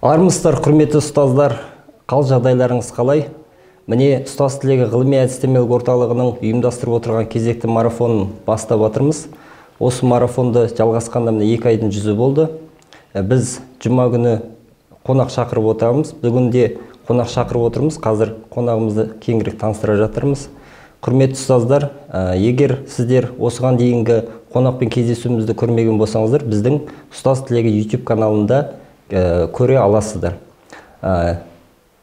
Армысыздар, құрметті ұстаздар, қал жағдайларыңыз қалай? Міне, ұстаз тілегі ғылыми әдістемелік орталығының ұйымдастырып отырған кезекті марафонын бастап жатырмыз. Осы марафонды жалғасқанда міне 2 айдың жүзі болды. Біз жұма күні қонақ шақырып отырмыз. Бүгінде қонақ шақырып отырмыз. Қазір қонағымызды кеңірек таныстыра жатырмыз. Құрметті ұстаздар, егер сіздер осыған дейінгі қонақпен кездесуімізді көрмеген болсаңыздар, біздің ұстаз тілегі YouTube каналында көре аласыздар.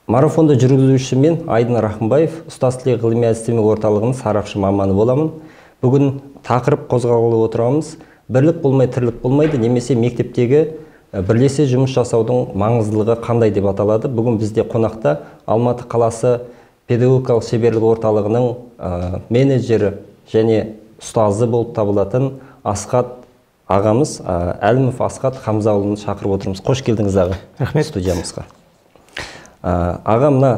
Марафонды жүргізуші мен Айдын Рахымбаев, ұстаз тілегі ғылыми әдістемелік орталығының сарапшы маманы боламын. Бүгін тақырып қозғағалы отырамыз. Бірлік болмай тірлік болмайды, немесе мектептегі бірлесе жұмыс жасаудың маңыздылығы қандай деп аталады. Бүгін бізде қонақта Алматы қаласы педагогикалық шеберлік орталығының менеджері және ұстазы болып табылатын Асхат ағамыз, Әлімов Асхат Хамзаұлын шақырып отырмыз. Қош келдіңіз аға. Рахмет. Студиямызға. Аға, мына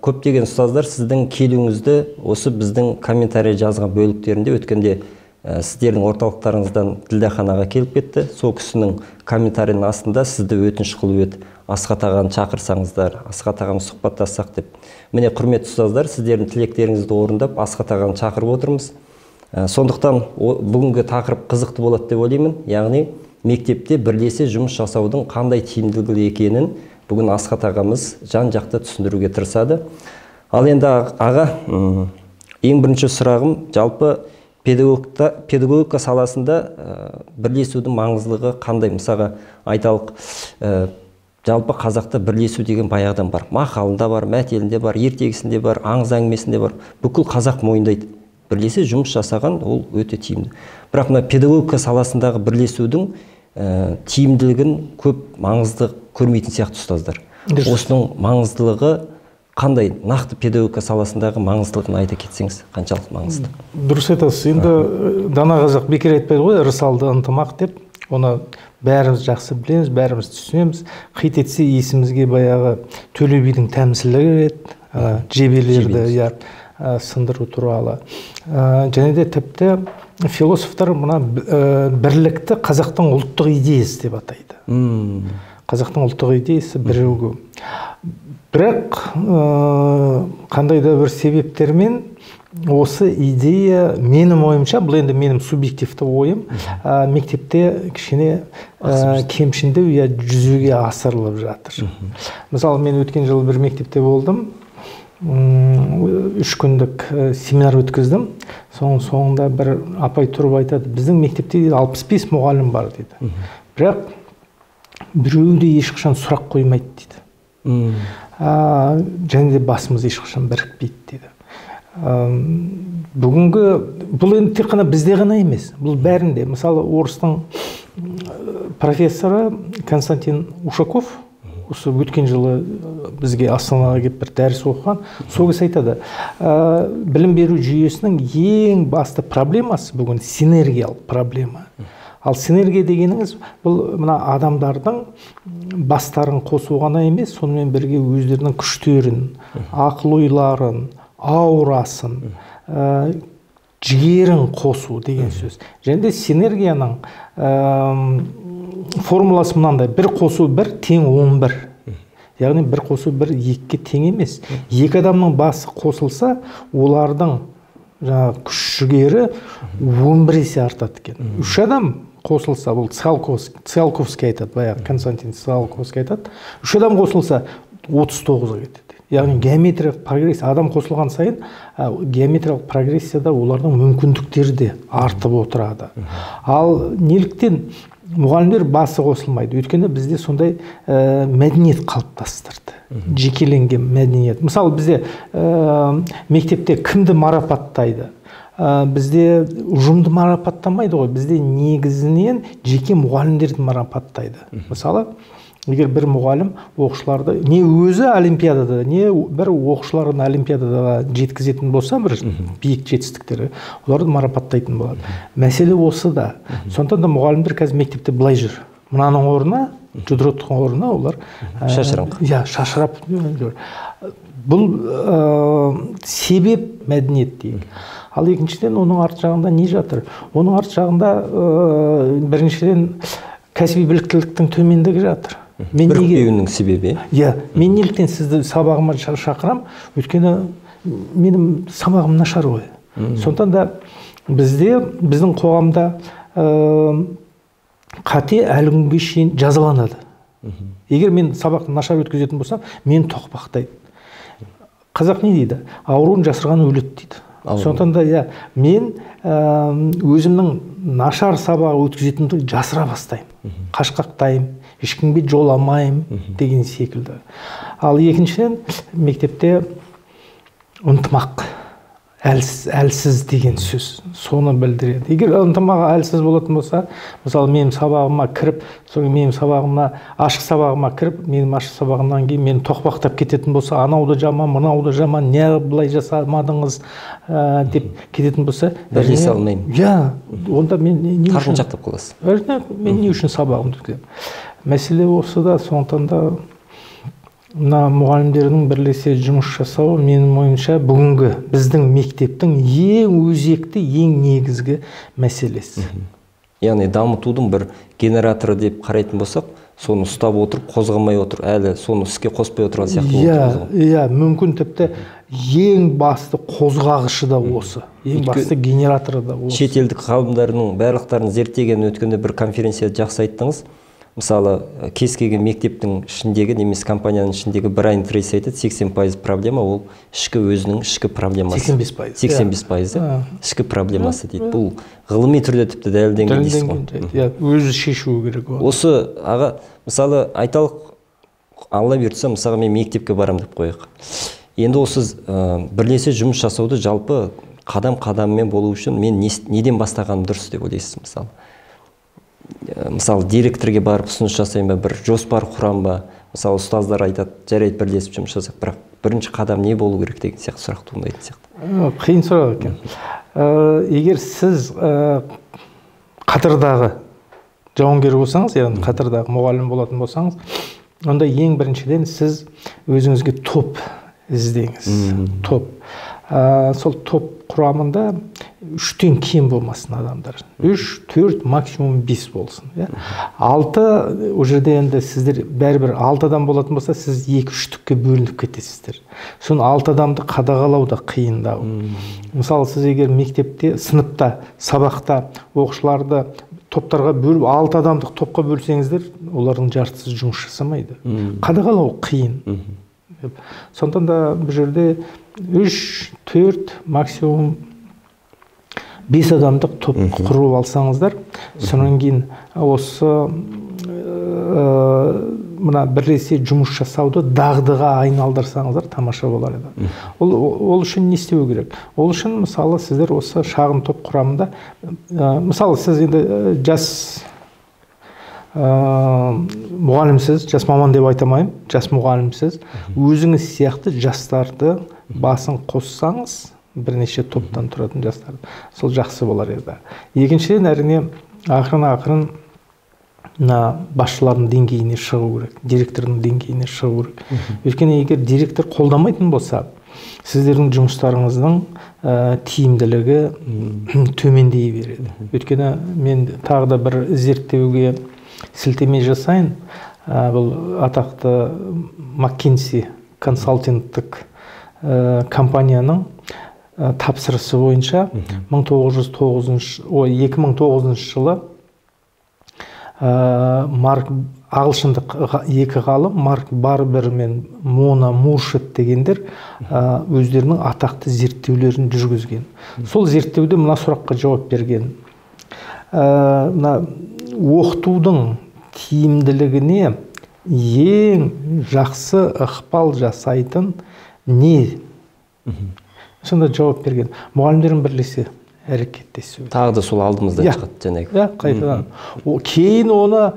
көптеген ұстаздар сіздің келуіңізді осы біздің комментарий жазған бөліктерінде өткенде сіздердің орталықтарыңыздан Ділдәхан аға келіп кетті. Сол кісінің комментарийінің астында сізді өтініш қылып еді. Асхат ағаны шақырсаңыздар, Асхат ағамыз сұхбаттассақ деп. Міне, құрметті ұстаздар, сіздердің тілектеріңізді орындап Асхат ағаны шақырып отырмыз. Сондықтан бүгінгі тақырып қызықты болады деп ойлаймын. Яғни мектепте бірлесе жұмыс жасаудың қандай тиімділігі екенін бүгін Асхат ағамыз жан-жақты түсіндіруге тырысады. Ал енді аға, ең бірінші сұрағым, жалпы педагогика саласында бірлесудің маңыздылығы қандай? Мысалға айталық, жалпы қазақта бірлесу деген баяғыдан бар. Мақалында бар, мәтелінде бар, ертегісінде бар, аңыз әңгімесінде бар. Бүкіл қазақ мойындайды. Бірлесе жұмыс жасаған ол өте тиімді. Бірақ мына педагогика саласындағы бірлесудің тиімділігін көп маңызды көрмейтін сияқты ұстаздар. Осының маңыздылығы қандай? Нақты педагогика саласындағы маңыздылығын айта кетсеңіз, қаншалық маңызды? Дұрыс айтасыз. Енді дана қазақ бекер айтпайды ғой, ырысалды ынтымақ деп. Оны бәріміз жақсы білеміз, бәріміз түсінеміз. Қит етсе есімізге баяғы Төле бидің тәмсілі келеді, жебелерді сындыру туралы. Және де тіпті философтар мына бірлікті қазақтың ұлттық идеясы деп атайды. Қазақтың ұлттық идеясы бірігу. Бірақ қандай да бір себептермен осы идея, менің ойымша, бұл енді менің субъективті ойым, мектепте кішкене кемшіндеу жүзеге асырылып жатыр. Мысалы, мен өткен жылы бір мектепте болдым. 3 күндік семинар өткіздім. Соңында бір апай тұрып айтады, біздің мектепте 65 мұғалім бар дейді. Бірақ біреуі де ешқашан сұрақ қоймайды дейді. Және де басымыз ешқашан бірікпейді дейді. Бүгінгі, бұл енді тек қана бізде ғана емес, бұл бәрінде. Мысалы, орыстың профессоры Константин Ушаков, осы өткен жылы бізге Астанаға келіп бір дәріс оқыған, сол кісі айтады, білім беру жүйесінің ең басты проблемасы бүгін синергиялық проблема. Ал синергия дегеніңіз, бұл мына адамдардың бастарын қосу ғана емес, сонымен бірге өздерінің күштерін, ақыл-ойларын, аурасын, жігерін қосу деген сөз. Және де синергияның формуласы мынандай: 1 қосу 1 тең 11. Яғни 1 қосу 1 2-ге тең емес. 2 адамның басы қосылса, олардың күш жігері 11 есе артады екен. 3 адам қосылса, бұл Циолковский айтады, баяғы Константин Циолковский айтады, 3 адам қосылса 39-ға кетеді. Яғни геометриялық прогрессия, адам қосылған сайын геометриялық прогрессияда олардың мүмкіндіктері де артып отырады. Ал неліктен мұғалімдер басы қосылмайды? Өйткені бізде сондай мәдениет қалыптастырды. Жекеленген мәдениет. Мысалы, бізде мектепте кімді марапаттайды? Бізде ұжымды марапаттамайды ғой. Бізде негізінен жеке мұғалімдерді марапаттайды. Мысалы, егер бір мұғалім оқушыларды не өзі олимпиадада, не бір оқушыларын олимпиадаға жеткізетін болса, бір биік жетістіктері, оларды марапаттайтын болады. Мәселе осы да. Сондықтан да мұғалімдер қазір мектепте былай жүр. Мынаның орнына, жұдырықтың орнына олар шашырап жүр. Бұл себеп мәдениет дейік. Ал екіншіден, оның арт жағында не жатыр? Оның арт жағында біріншіден кәсіби біліктіліктің төмендігі жатыр. бірікпеуінің себебі? Иә, мен неліктен сізді сабағыма шақырам, өйткені менің сабағым нашар ғой. Сондықтан да біздің қоғамда қате әлі күнге шейін жазаланады. Егер мен сабақты нашар өткізетін болсам, мен тоқпақтайды. Қазақ не дейді? Ауруын жасырған өледі дейді. Сондықтан да мен өзімнің нашар сабақ өткізетінді жасыра бастаймын. Қашқақтаймын, ешкімге жоламаймын деген секілді. Ал екіншіден мектепте ынтымақ, әлсіз деген сөз соны білдіреді. Егер ынтымақ әлсіз болатын болса, мысалы менің сабағыма кіріп, соң менің сабағыма, ашық сабағыма кіріп, менің ашық сабағымнан кейін мені тоқпақтап кететін болса, анауды жаман, мынауды жаман, не былай жасамадыңыз деп кететін болса, бірлесе алмаймын. Иә, онда мен не үшін жақтап қаласыз? Мен не үшін сабағымды өткіземін? Мәселе осы да, сондықтан да мына мұғалімдердің бірлесе жұмыс жасауы менің ойымша бүгінгі біздің мектептің ең өзекті, ең негізгі мәселесі. Яғни дамытудың бір генераторы деп қарайтын болсақ, соны ұстап отырып, қозғамай отыр, әлі соны іске қоспай отырған сияқты болып тұр. Иә, мүмкін тіпті ең басты қозғағышы да осы, ең басты генераторы да осы. Шетелдік ғалымдарының барлықтарын зерттеген өткенде бір конференцияда жақсы айттыңыз. Мысалы, кез келген мектептің ішіндегі, немесе компанияның ішіндегі Брайан Трейси айтады, 80% проблема ол өзінің ішкі проблемасы. 85% ішкі проблемасы дейді. Бұл ғылыми түрде тіпті дәлелденген дейсіз ғой. Өзі шешуі керек. Осы аға, мысалы, айталық, алла бұйыртса, мысалы мен мектепке барам деп қояйық. Енді осы бірлесе жұмыс жасауды жалпы қадам-қадаммен болу үшін мен неден бастағаным дұрыс деп ойлайсыз, мысалы? Мысалы, директорге барып ұсыныс жасайын ба, бір жоспар құрам ба? Мысалы, ұстаздар айтады, жарайды бірлесіп жұмыс жасақ, бірақ бірінші қадам не болу керек деген сияқты сұрақ туындайтын сияқты. Қиын сұрақ екен. Егер сіз қатардағы жауынгер болсаңыз, яғни қатардағы мұғалім болатын болсаңыз, онда ең біріншіден сіз өзіңізге топ іздеңіз. Топ. Сол топ құрамында 3-тен кем болмасын адамдар. 3, 4, максимум 5 болсын. 6, о жерде енді сіздер бәрібір 6 адам болатын болса, сіз 2-3-тікке бөлініп кетесіздер. Соны 6 адамды қадағалау да қиындау. Мысалы, сіз егер мектепте, сыныпта, сабақта оқушыларды топтарға бөліп, 6 адамдық топқа бөлсеңіздер, олардың жартысы жұмыс жасамайды. Қадағалау қиын. Сондықтан да бұл жерде 3, 4, максимум 5 адамдық топ құрып алсаңыздар, сонан кейін осы мына бірлесе жұмыс жасауды дағдыға айналдырсаңыздар, тамаша болар еді. Ол үшін не істеу керек? Ол үшін, мысалы, сіздер осы шағын топ құрамында, мысалы, сіз енді жас мұғалімсіз, жас маман деп айтамайым, жас мұғалімсіз, өзіңіз сияқты жастарды басын қоссаңыз, бірнеше топтан тұратын жастарды, сол жақсы болар еді. Екіншіден, әрине, ақырын басшылардың деңгейіне шығу керек, директордың деңгейіне шығу керек. Өйткені егер директор қолдамайтын болса, сіздердің жұмыстарыңыздың тиімділігі төмендей береді. Өйткені мен тағы да бір зерттеуге сілтеме жасайын. Бұл атақты McKinsey консалтингтік компанияның тапсырысы бойынша 2009 жылы ағылшындық екі ғалым, Марк Барбер мен Мона Муршет дегендер өздерінің атақты зерттеулерін жүргізген. Сол зерттеуде мына сұраққа жауап берген. Оқытудың тиімділігіне ең жақсы ықпал жасайтын не? Сонда жауап берген. Мұғалімдердің бірлесе әрекеттесу. Тағы да сол алдымызда шығады жаңағы. Қайтадан. Кейін оны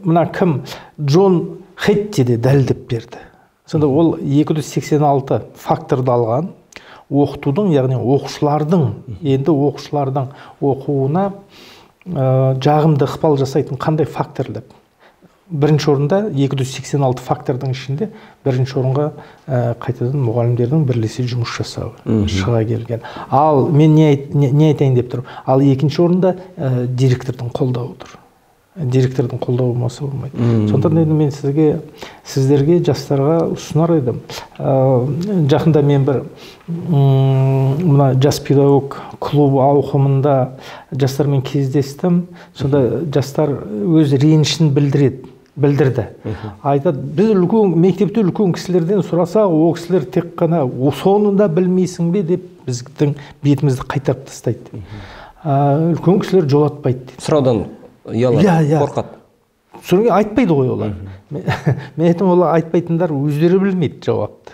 мына кім? Джон Хетти де дәлелдеп берді. Сонда ол 286 факторды алған. Оқытудың, яғни оқушылардың оқуына жағымды ықпал жасайтын қандай фактор деп. Бірінші орында 286 фактордың ішінде бірінші орынға қайтадан мұғалімдердің бірлесе жұмыс жасауы шыға келген. Ал мен не айтайын деп тұрмын? Ал екінші орында директордың қолдауы тұр. директордың қолдауы болмаса болмайды. Сондықтан енді мен сіздерге, жастарға ұсынар едім. Жақында мен бір мына жас педагог клубы ауқымында жастармен кездестім. Сонда жастар өз ренішін білдірді. Айтады, біз мектепте үлкен кісілерден сұрасақ, ол кісілер тек қана соны да білмейсің бе деп біздің бетімізді қайтарып тастайды. Үлкен кісілер жолатпайды. Сұраудан ұялады, қорқады. Содан айтпайды ғой олар. Мен айтам, олар айтпайтындар өздері білмейді жауапты.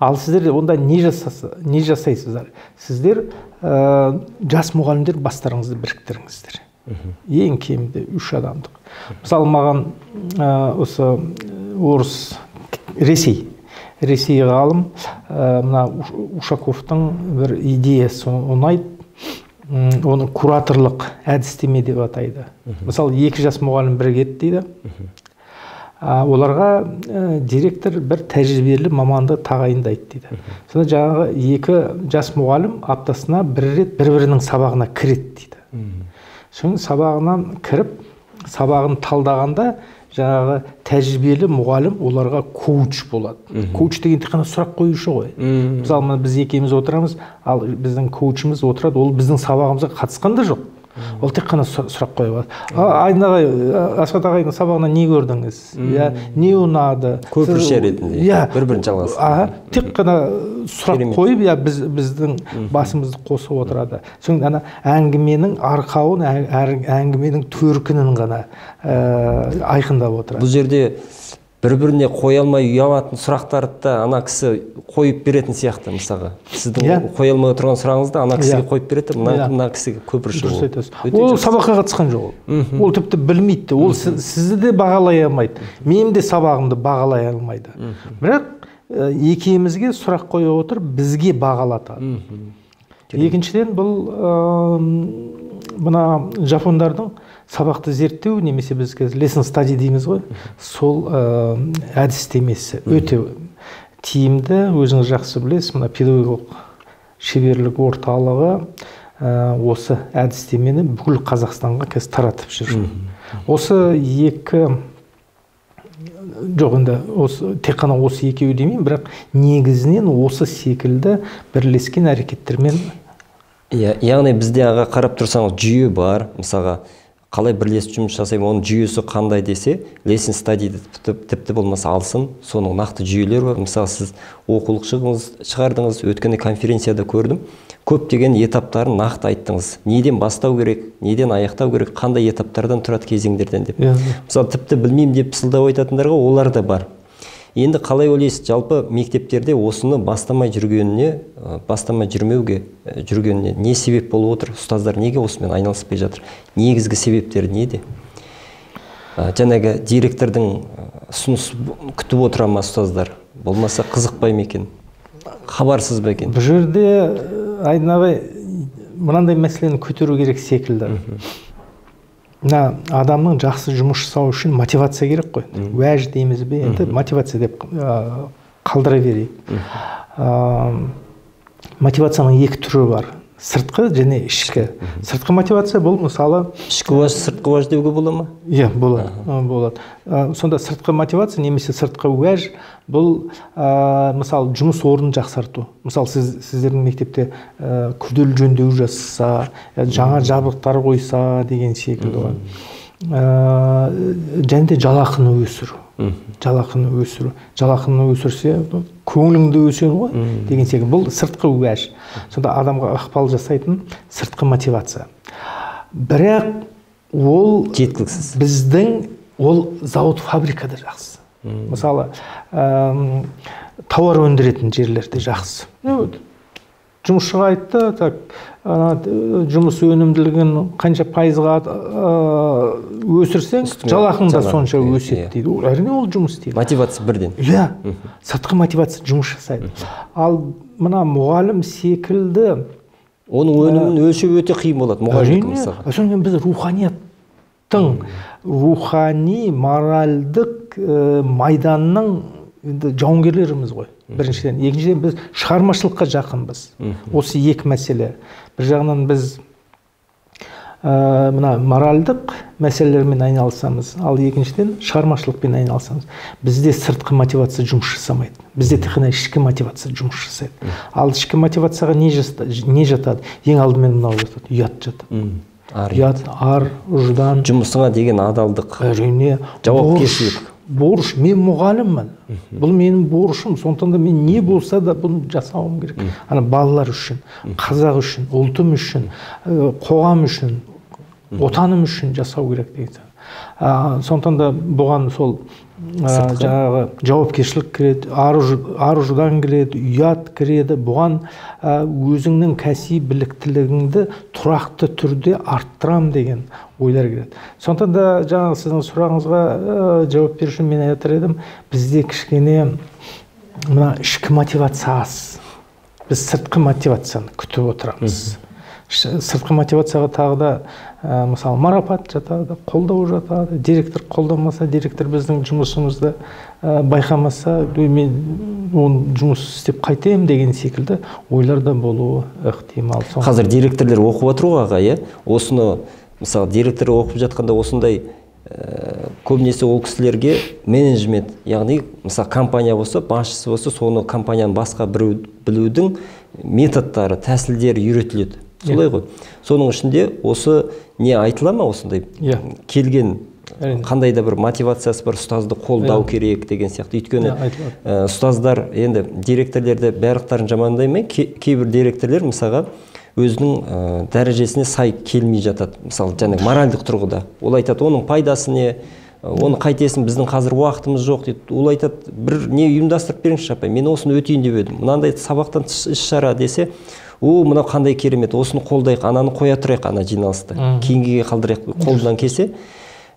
Ал сіздер онда не жасайсыздар? Сіздер жас мұғалімдер бастарыңызды біріктіріңіздер. Ең кемінде 3 адамдық. Мысалы, маған осы Ресей ғалым мына Ушаковтың бір идеясы ұнайды. Оны кураторлық әдістеме деп атайды. Мысалы, 2 жас мұғалім бірігеді дейді. Оларға директор бір тәжірибелі маманды тағайындайды дейді. Сонда жаңағы 2 жас мұғалім аптасына бір рет бір-бірінің сабағына кіреді дейді. Соң сабағынан кіріп, сабағын талдағанда жаңағы тәжірибелі мұғалім оларға коуч болады. Коуч деген тек қана сұрақ қоюшы ғой. Мысалы, біз екеуміз отырамыз, ал біздің коучымыз отырады, ол біздің сабағымызға қатысқан да жоқ. Ол тек қана сұрақ қойып алады. Асхат ағайдың сабағынан не көрдіңіз? Не ұнады? Көпірші ретінде, бір-бірін жалғастырады. Тек қана сұрақ қойып, біздің басымызды қосып отырады. Соң әңгіменің арқауын, әңгіменің төркінін ғана айқындап отырады. Бұл жерде бір-біріне қоя алмай ұялатын сұрақтарды да ана кісі қойып беретін сияқты, мысалға. Сіздің қоя алмай отырған сұрағыңызды ана кісіге қойып береді, мына кісіге көпірші ол. Ол сабаққа қатысқан жоқ. Ол тіпті білмейді. Ол сізді де бағалай алмайды. Менің де сабағымды бағалай алмайды. Бірақ екеумізге сұрақ қоя отырып, бізге бағалатады. Екіншіден, бұл мына жапондардың сабақты зерттеу, немесе біз lesson study дейміз ғой, сол әдістемесі өте тиімді. Өзіңіз жақсы білесіз, мына педагогикалық шеберлік орталығы осы әдістемені бүкіл Қазақстанға таратып жүр. Осы 2 жоқ, енді тек қана осы 2 демеймін, бірақ негізінен осы секілді бірлескен әрекеттермен. Яғни бізде аға қарап тұрсаңыз жүйе бар, мысалға қалай бірлесіп жұмыс жасаймын, оның жүйесі қандай десе, lesson study тіпті болмаса алсын, соның нақты жүйелер бар. Мысалы, сіз оқулық шығардыңыз, өткенде конференцияда көрдім, көптеген этаптарын нақты айттыңыз. Неден бастау керек, неден аяқтау керек, қандай этаптардан тұрады кезеңдерден деп. Мысалы, тіпті білмеймін деп пысылдап айтатындарға олар да бар. Енді қалай ойлайсыз, жалпы мектептерде осыны бастамай жүрмеуге жүргеніне не себеп болып отыр? Ұстаздар неге осымен айналыспай жатыр? Негізгі себептері неде? Жаңағы директордың ұсыныс күтіп отыра ма ұстаздар? Болмаса қызықпай ма екен? Хабарсыз ба екен? Бұл жерде мынандай мәселені көтеру керек секілді. Адамның жақсы жұмыс жасау үшін мотивация керек қой. Уәж дейміз бе, енді мотивация деп қалдыра берейік. Мотивацияның 2 түрі бар. Сыртқы және ішкі. Сыртқы мотивация бұл, мысалы, ішкі уәж, сыртқы уәж деуге бола ма? Иә, болады. Сонда сыртқы мотивация немесе сыртқы уәж бұл, мысалы, жұмыс орнын жақсарту. Мысалы, сіздердің мектепте күрделі жөндеу жасаса, жаңа жабдықтар қойса деген секілді ғой. Және де жалақыны өсіру. Жалақыны өсірсе, көңіліңді өсер ғой деген секілді. Бұл сыртқы уәж. Сонда адамға ықпал жасайтын сыртқы мотивация. Бірақ ол жеткіліксіз. Біздің ол завод фабрикада жақсы. Мысалы, тауар өндіретін жерлерде жақсы. Жұмысшыға айтты, жұмыс өнімділігін қанша пайызға өсірсең, жалақың да сонша өседі дейді. Әрине ол жұмыс істейді. Мотивация бірден. Иә, сыртқы мотивация жұмыс жасайды. Ал мына мұғалім секілді оның өнімін өлшеу өте қиын болады, мұғалім мысалға. Сондықтан біз рухани, моральдық майданның жауынгерлеріміз ғой. Біріншіден. Екіншіден, біз шығармашылыққа жақынбыз. Осы 2 мәселе. Бір жағынан біз мына моральдық мәселелермен айналысамыз, ал екіншіден шығармашылықпен айналысамыз. Бізде сыртқы мотивация жұмыс жасамайды. Бізде тек қана ішкі мотивация жұмыс жасайды. Ал ішкі мотивацияға не жатады? Ең алдымен мынау жатады, ұят жатады. Ұят, ар, ұждан. Жұмысыңа деген адалдық. Әрине. Жауапкершілік. Борыш, мен мұғаліммін. Бұл менің борышым. Сондықтан да мен не болса да бұны жасауым керек. Ана балалар үшін, қазақ үшін, ұлтым үшін, қоғам үшін, отаным үшін жасау керек деген. Сондықтан да бұған сол жаңағы жауапкершілік кіреді, ар-ұждан кіреді, ұят кіреді. Бұған өзіңнің кәсіби біліктілігіңді тұрақты түрде арттырам деген ойлар кіреді. Сондықтан да жаңағы сіздің сұрағыңызға жауап беру үшін мен айтар едім, бізде кішкене мына ішкі мотивация аз. Біз сыртқы мотивацияны күтіп отырамыз. Сыртқы мотивацияға тағы да мысалы марапат жатады, қолдау жатады. Директор қолдамаса, директор біздің жұмысымызды байқамаса, мен оны жұмыс істеп қайтем деген секілді ойлар да болуы ықтимал. Қазір директорлар оқып отыр ғой аға, иә? Осыны мысалы директор оқып жатқанда осындай көбінесе ол кісілерге менеджмент, яғни мысалы компания болса, басшысы болса, соны компанияны басқа білудің методтары, тәсілдері үйретіледі. Солай ғой. Соның ішінде осы не айтыла ма осындай келген қандай да бір мотивациясы бар ұстазды қолдау керек деген сияқты. Өйткені ұстаздар енді директорлерді барлықтарын жамандаймай, кейбір директорлер мысалға өзінің дәрежесіне сай келмей жатады. Мысалы, жаңағы моральдық тұрғыда. Ол айтады, оның пайдасы не, оны қайтесін, біздің қазір уақытымыз жоқ дейді. Ол айтады, бір не ұйымдастырып беріңізші апай, мен осыны өтейін деп едім. Мынандай сабақтан іс-шара десе, мынау қандай керемет, осыны қолдайық, ананы қоя тұрайық, ана жиналысты. Кейінгіге қалдырайық, қолдан келсе.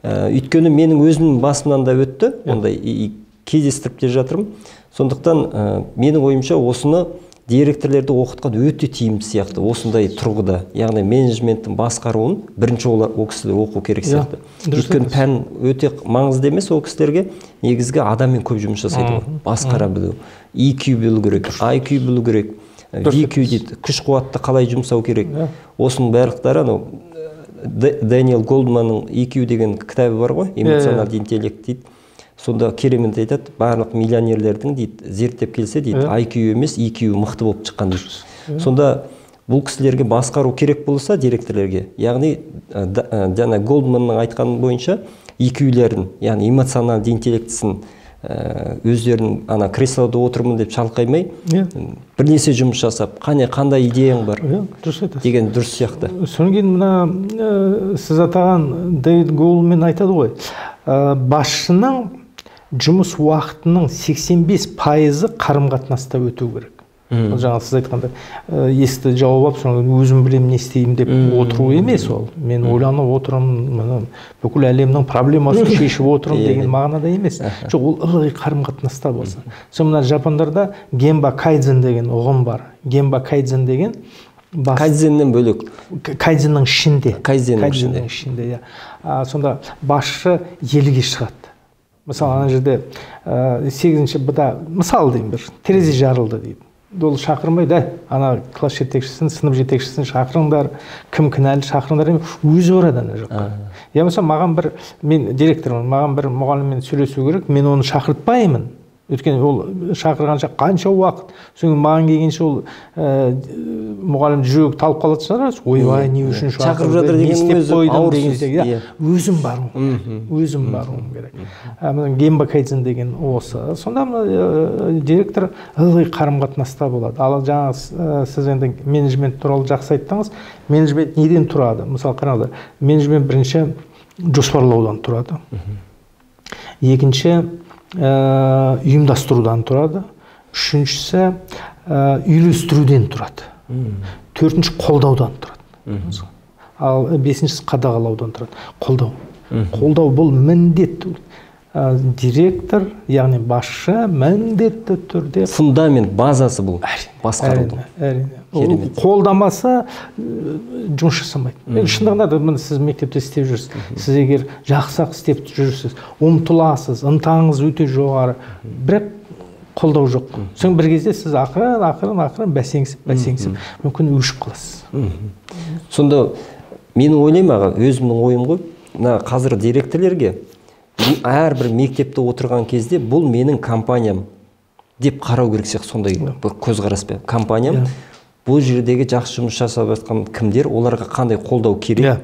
Өйткені менің өзімнің басымнан да өтті, ондай кездестіріп те жатырмын. Сондықтан менің ойымша осыны директорлерді оқытқан өте тиімді сияқты, осындай тұрғыда, яғни менеджменттің басқаруын бірінші ол кісілер оқу керек сияқты. Өйткені пән өте маңызды емес, ол кісілерге негізгі адаммен көп жұмыс жасайды, басқара білу, EQ білу керек, IQ білу керек, VQ дейді, күш қуатты қалай жұмсау керек. Осының барлықтары Дэниел Голдманның EQ деген кітабы бар ғой, эмоционалды интеллект дейді. Сонда керемет айтады, барлық миллионерлердің дейді, зерттеп келсе дейді, IQ емес, EQ мықты болып шыққан дейді. Сонда бұл кісілерге басқару керек болса директорлерге, яғни жаңа Голдманның айтқаны бойынша EQ-лерін, яғни эмоционалды интеллектісін өздерінің ана креслода отырмын деп шалқаймай, бірнесе жұмыс жасап, қандай идеяң бар деген дұрыс сияқты. Содан кейін мына сіз атаған Дэвид Голдман айтады ғой, басшының жұмыс уақытының 85%-ы қарым-қатынаста өту керек. Жаңа сіз айтқанда есікті жауып алып, соны өзім білемін не істеймін деп отыру емес ол. Мен ойланып отырмын, бүкіл әлемнің проблемасын шешіп отырмын деген мағынада емес. Жоқ, ол ылғи қарым-қатынаста болсын. Сол мына Жапондарда гемба кайдзен деген ұғым бар. Гемба кайдзен деген кайдзеннен бөлек. Кайдзеннің ішінде. Кайдзеннің ішінде. Сонда басшы елге шығады. Мысалы, ана жерде 8-ші бұда, мысал деймін бір, терезе жарылды дейді. Ол шақырмайды, ана класс жетекшісін, сынып жетекшісін шақырыңдар, кім кінәлі шақырыңдар, өзі барады ана жаққа. Я болса, мен директормын, маған бір мұғаліммен сөйлесу керек, мен оны шақыртпаймын. Өйткені ол шақырғанша қанша уақыт, соң маған келгенше ол мұғалім жүрегі талып қалатын шығар, ойбай не үшін шақырып жатыр деген өзім баруым керек. Гемба кайдзен деген осы. Сонда директор ылғи қарым-қатынаста болады. Ал жаңа сіз енді менеджмент туралы жақсы айттыңыз. Менеджмент неден тұрады? Мысалы, қараңыздар, менеджмент бірінші жоспарлаудан тұрады. Екінші ұйымдастырудан тұрады. Үшіншісі үйлестіруден тұрады. Төртінші қолдаудан тұрады. Ал бесіншісі қадағалаудан тұрады. Қолдау бұл міндет. Директор, яғни басшы міндетті түрде фундамент, базасы бұл басқарудың. Әрине. Қолдамаса жұмыс жасамайды. Шындығында да сіз мектепте істеп жүрсіз. Сіз егер жақсы-ақ істеп жүрсіз, ұмтыласыз, ынтаңыз өте жоғары, бірақ қолдау жоқ. Соң бір кезде сіз ақырын бәсеңсіп, мүмкін өшіп қаласыз. Сонда Менің ойлаймын аға, өзімнің ойым ғой, мына қазір директорлерге әрбір мектепте отырған кезде бұл менің компаниям деп қарау керек сияқты, сондай бір көзқараспен. Компаниям бұл жердегі жақсы жұмыс жасап жатқан кімдер, оларға қандай қолдау керек,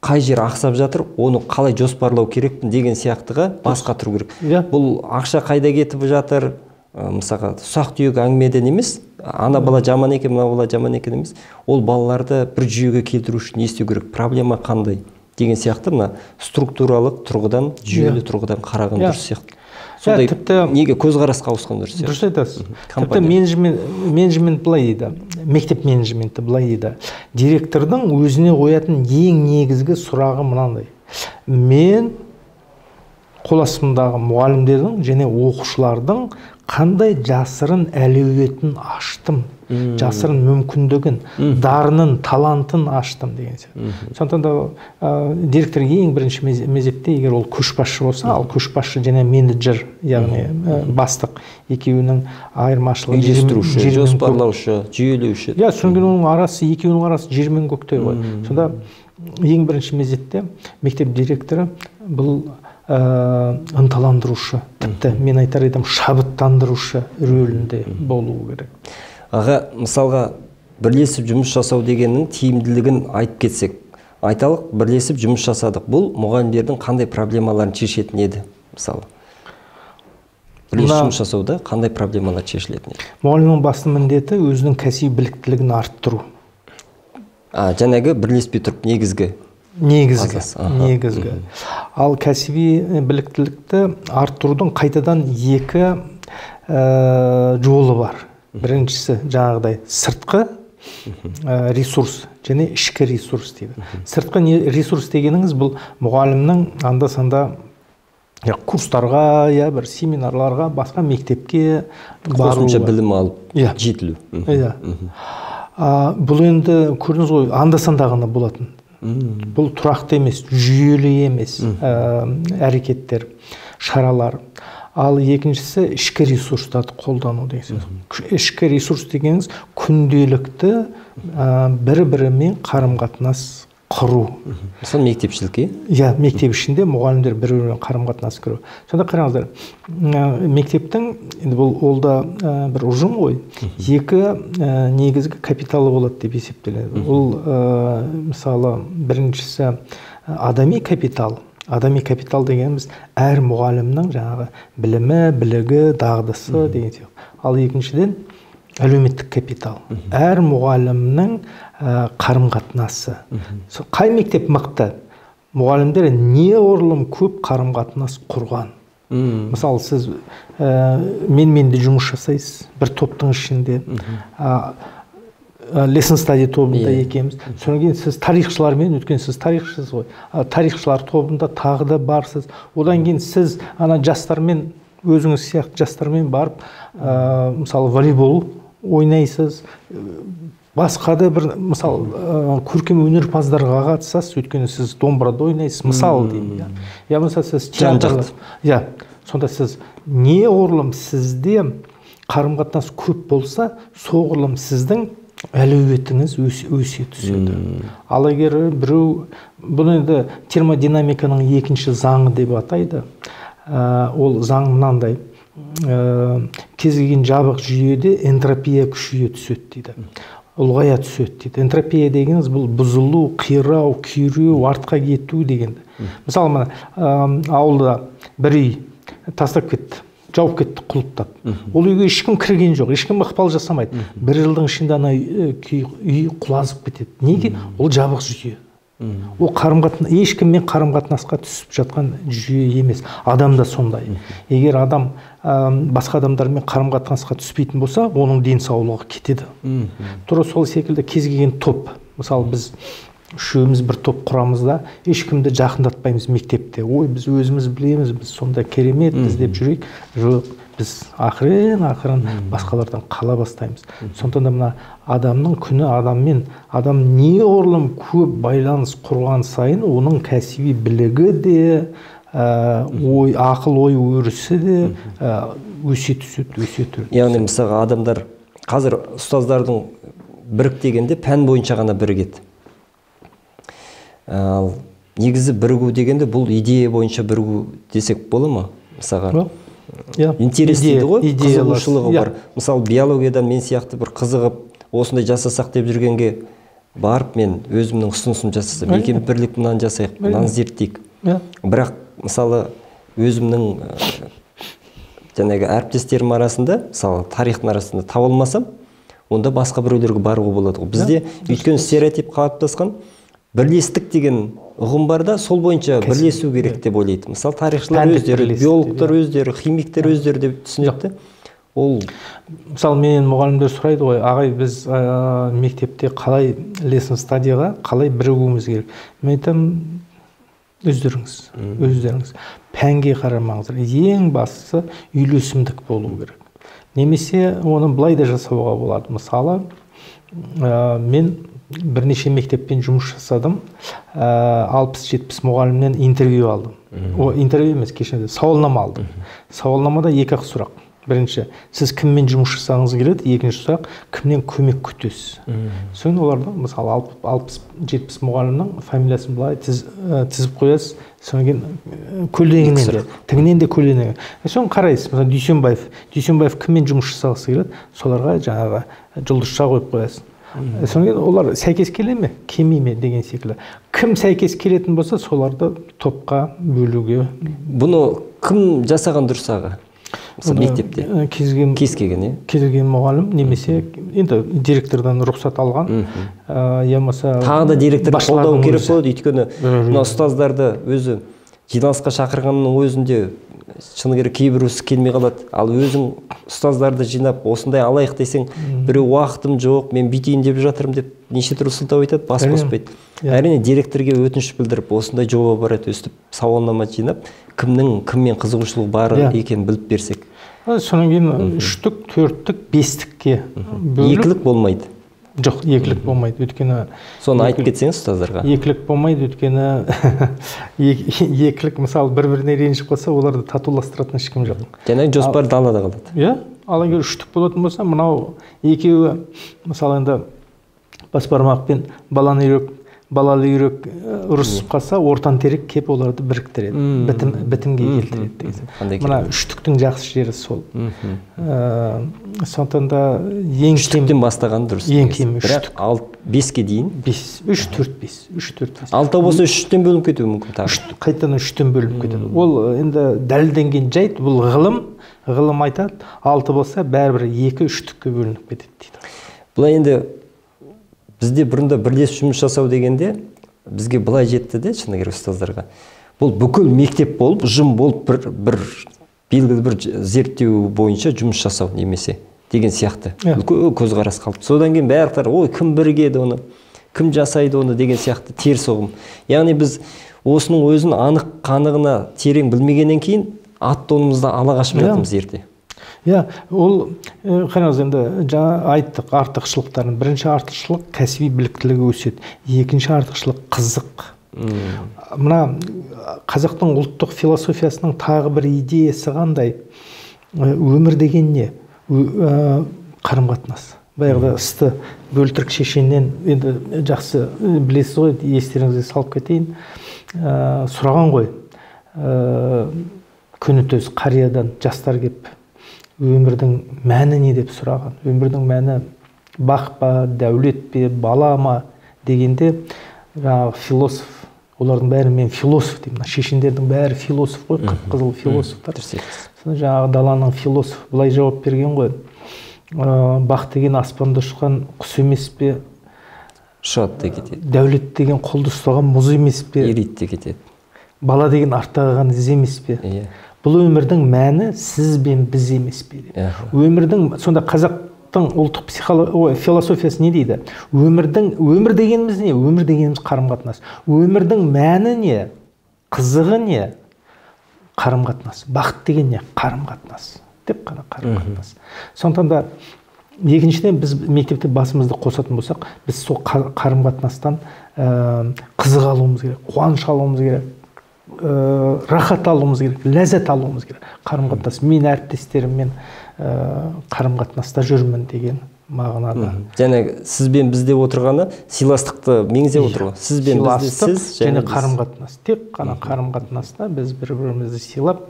қай жер ақсап жатыр, оны қалай жоспарлау керекпін деген сияқтыға басқа тұру керек. Бұл ақша қайда кетіп жатыр, мысалға ұсақ түйек әңгімеден емес, ана бала жаман екен, мына бала жаман екен емес, ол балаларды бір жүйеге келтіру үшін не істеу керек, проблема қандай деген сияқты мына структуралық тұрғыдан, жүйелі тұрғыдан қараған дұрыс сияқты. Сондай неге көзқарасқа ауысқан дұрыс сияқты. Дұрыс айтасыз. Тіпті менеджмент былай дейді, мектеп менеджменті былай дейді. Директордың өзіне қоятын ең негізгі сұрағы мынандай: мен қол астымдағы мұғалімдердің және оқушылардың қандай жасырын әлеуетін аштым, жасырын мүмкіндігін, дарынын, талантын аштым деген сияқты. Сондықтан да директор ең бірінші мезетте, егер ол көшбасшы болса, ал көшбасшы және менеджер, яғни бастық екеуінің айырмашылығы, үйлестіруші, жоспарлаушы, жүйелеуші. Содан арасы, екеуінің арасы жер мен көктей ғой. Сонда ең бірінші мезетте мектеп директоры бұл ынталандырушы, тіпті мен айтар едім шабыттандырушы рөлінде болуы керек. Аға, мысалға бірлесіп жұмыс жасау дегеннің тиімділігін айтып кетсек, айталық, бірлесіп жұмыс жасадық. Бұл мұғалімдердің қандай проблемаларын шешетін еді, мысалы? Бірлесіп жұмыс жасауда қандай проблемалар шешілетін еді? Мұғалімнің басты міндеті өзінің кәсіби біліктілігін арттыру. Жаңағы бірлеспей тұрып негізгі. Ал кәсіби біліктілікті арттырудың қайтадан екі жолы бар. Біріншісі жаңағыдай сыртқы ресурс және ішкі ресурс дейді. Сыртқы ресурс дегеніңіз бұл мұғалімнің анда-санда курстарға, бір семинарларға, басқа мектепке бару, қосымша білім алып жетілу. Бұл енді көрдіңіз ғой, анда-санда ғана болатын. Бұл тұрақты емес, жүйелі емес әрекеттер, шаралар. Ал екіншісі ішкі ресурстарды қолдану деген. Ішкі ресурс дегеніңіз күнделікті бір-бірімен қарым-қатынас құру. Мысалы мектепшілікке? Мектеп ішінде мұғалімдер бір-бірімен қарым-қатынас құру. Сонда қараңыздар, мектептің, ол да бір ұжым ғой, екі негізгі капиталы болады деп есептеледі. Ол мысалы біріншісі адами капитал. Адами капитал дегеніміз әр мұғалімнің жаңағы білімі, білігі, дағдысы деген сияқты. Ал екіншіден әлеуметтік капитал. Әр мұғалімнің қарым-қатынасы. Қай мектеп мықты? Мұғалімдер неғұрлым көп қарым-қатынас құрған. Мысалы, сіз менде жұмыс жасайсыз, бір топтың ішінде, lesson study тобында екеміз. Содан кейін сіз тарихшылармен, өткен сіз тарихшысыз ғой, тарихшылар тобында тағы да барсыз. Одан кейін сіз жастармен, өзіңіз сияқты жастармен барып, мысалы волейбол ойнайсыз, басқа да бір, мысалы, көркем өнерпаздарға қатысасыз, өйткені сіз домбырада ойнайсыз, мысалы деймін. Болмаса сіз театрда. Сонда сіз неғұрлым сізде қарым-қатынас көп болса, соғұрлым сіздің әлеуетіңіз өсе түседі. Ал егер біреу, бұл енді термодинамиканың екінші заңы деп атайды. Ол заң мынандай: кез келген жабық жүйеде энтропия күшейе түседі дейді. Ұлғая түседі дейді. Энтропия дегеніңіз бұл бұзылу, қирау, күйреу, артқа кету деген. Мысалы, ауылда бір үй тастап кетті, жауып кетті құлыптап. Ол үйге ешкім кірген жоқ, ешкім ықпал жасамайды. Бір жылдың ішінде ана үй құлазып кетеді. Неге? Ол жабық жүйе. Ол ешкіммен қарым-қатынасқа түсіп жатқан жүйе емес. Адам да сондай. Егер адам басқа адамдармен қарым-қатынасқа түспейтін болса, оның денсаулығы кетеді. Тура сол секілді кез келген топ. Мысалы, біз үшеуміз бір топ құрамыз да, ешкімді жақындатпаймыз мектепте. Ой, біз өзіміз білеміз, біз сонда кереметпіз деп жүрейік. Жоқ, біз ақырын басқалардан қала бастаймыз. Сондықтан да мына адамның күні адаммен, адам неғұрлым көп байланыс құрған сайын, оның кәсіби білігі де, ақыл ой өрісі де өсе түседі. Яғни мысалға адамдар қазір ұстаздардың бірік дегенде пән бойынша ғана бірігеді. Ал негізі бірігу дегенде бұл идея бойынша бірігу десек бола ма? Мысалға интерес дейді ғой, қызығушылығы бар. Мысалы биологиядан мен сияқты бір қызығып осындай жасасақ деп жүргенге барып мен өзімнің ұсынысым жасасам, екеуміз бірлік мынаны жасайық, мынаны зерттейік. Бірақ мысалы өзімнің жаңағы әріптестерім арасында, мысалы тарихтың арасында таба алмасам, онда басқа біреулерге баруға болады. Бізде өйткені стереотип қалыптасқан, бірлестік деген ұғым бар да, сол бойынша бірлесу керек деп ойлайды. Мысалы тарихшылар өздері, биологтар өздері, химиктер өздері деп түсінеді. Ол мысалы менен мұғалімдер сұрайды ғой, ағай біз мектепте қалай lesson стадияға қалай бірігуіміз керек? Мен айтамын, өздеріңіз пәнге қарамаңыздар. Ең бастысы үйлесімдік болу керек. Немесе оны былай да жасауға болады. Мысалы, мен бірнеше мектеппен жұмыс жасадым, 60-70 мұғалімнен интервью алдым. Интервью емес, кешінде сауалнама алдым. Сауалнамада 2 сұрақ. Бірінші, сіз кіммен жұмыс жасағыңыз келеді? Екінші сұрақ, кімнен көмек күтесіз? Соң оларды, мысалы 60-70 мұғалімнің фамилиясын былай тізіп қоясыз, содан көлденеңінен де, тігінен де көлденеңінен. Соң қарайсыз, мысалы Дүйсенбаев кіммен жұмыс жасағысы келеді? Соларға жаңағы жұлдызша қойып қоясыз. Содан олар сәйкес келе ме, келмей ме деген секілді. Кім сәйкес келетін болса, соларды топқа бөлуге. Бұны кім жасаған дұрыс аға? Мектепте кез келген мұғалім немесе енді директордан рұқсат алған, ямаса тағы да директор қолдау керек болады, өйткені мына ұстаздарды өзі жиналысқа шақырғанның өзінде шыны керек кейбіреусі келмей қалады. Ал өзің ұстаздарды жинап осындай алайық десең, біреу уақытым жоқ, мен бүйтейін деп жатырмын деп неше түрлі сылтау айтады, бас қоспайды. Әрине директорге өтініш білдіріп, осындай жоба бар еді, өстіп сауалнама жинап, кіммен қызығушылығы бар екенін біліп берсек. Содан кейін 3-тік, 4-тік, 5-тікке бөліп. Екілік болмайды. Жоқ, екілік болмайды, өйткені соны айтып кетсеңіз ұстаздарға. Екілік болмайды, өйткені екілік мысалы бір-біріне ренжіп қалса, оларды татуластыратын ешкім жоқ. Және жоспар далада қалады. Иә, ал егер 3-тік болатын болса, мынау екеуі мысалы енді бас бармақпен балалы үйрек ұрысып қалса, ортан терек кеп оларды біріктіреді, бітімге келтіреді. Мына 3-тіктің жақсы жері сол. Сондықтан да ең кем 3-тіктен бастаған дұрыс. Ең кем 3-тік. Бірақ 5-ке дейін 3-4-5. 6 болса 3-тен бөлініп кетуі мүмкін тағы. Қайтадан 3-тен бөлініп кетеді. Ол енді дәлелденген жайт, бұл ғылым айтады. 6 болса бәрібір 2-3-тікке бөлініп кетеді дейді. Бұлай енді бізде бұрында бірлес жұмыс жасау дегенде бізге былай жетті де, шыны керек ұстаздарға. Бұл бүкіл мектеп болып, ұжым болып бір белгілі бір зерттеу бойынша жұмыс жасау немесе деген сияқты. Көзқарас қалыпты. Содан кейін бәрі ой, кім бірігеді оны, кім жасайды оны деген сияқты теріс ұғым. Яғни біз осының өзін анық қанығына терең білмегеннен кейін ат-тонымызды ала қашып жатырмыз ерте. Ол қараңыз, енді жаңа айттық артықшылықтарын. Бірінші артықшылық кәсіби біліктілігі өседі. Екінші артықшылық қызық. Мына қазақтың ұлттық философиясының тағы бір идеясы қандай? Өмір деген не? Қарым-қатынас. Баяғыда ысты бөлтірік шешеннен, енді жақсы білесіз ғой, естеріңізге салып кетейін, сұраған ғой, күні-түс қариядан жастар кеп өмірдің мәні не деп сұраған. Өмірдің мәні бақ па, дәулет пе, бала ма дегенде жаңағы философ, олардың бәрі мен философ деймін. Шешендердің бәрі философ қой, қып-қызыл философтар. Жаңағы даланың философ былай жауап берген ғой. Бақ деген аспанда ұшқан құс емес пе? Ұшады да кетеді. Дәулет деген қолды ұстаған мұз емес пе? Ериді де кетеді. Бала деген артта қалған із емес пе? Бұл өмірдің мәні сіз бен біз емес пе? Өмірдің, сонда қазақтың ұлттық философиясы не дейді? Өмір дегеніміз не? Өмір дегеніміз қарым-қатынас. Өмірдің мәні не? Қызығы не? Қарым-қатынас. Бақыт деген не? Қарым-қатынас. Деп қана қарым-қатынас. Сондықтан да екіншіден біз мектепте басымызды қосатын болсақ, біз сол қарым-қатынастан қызық алуымыз керек, қуаныш алуымыз керек. Рахат алуымыз керек, ләззат алуымыз керек. Қарым-қатынас. Мен әріптестеріммен қарым-қатынаста жүрмін деген мағынада. Және сіз бен біз деп отырғаны сыйластықты меңзеп отыр ғой. Сіз бен біз, сіз және қарым-қатынас. Тек қана қарым-қатынаста біз бір-бірімізді сыйлап,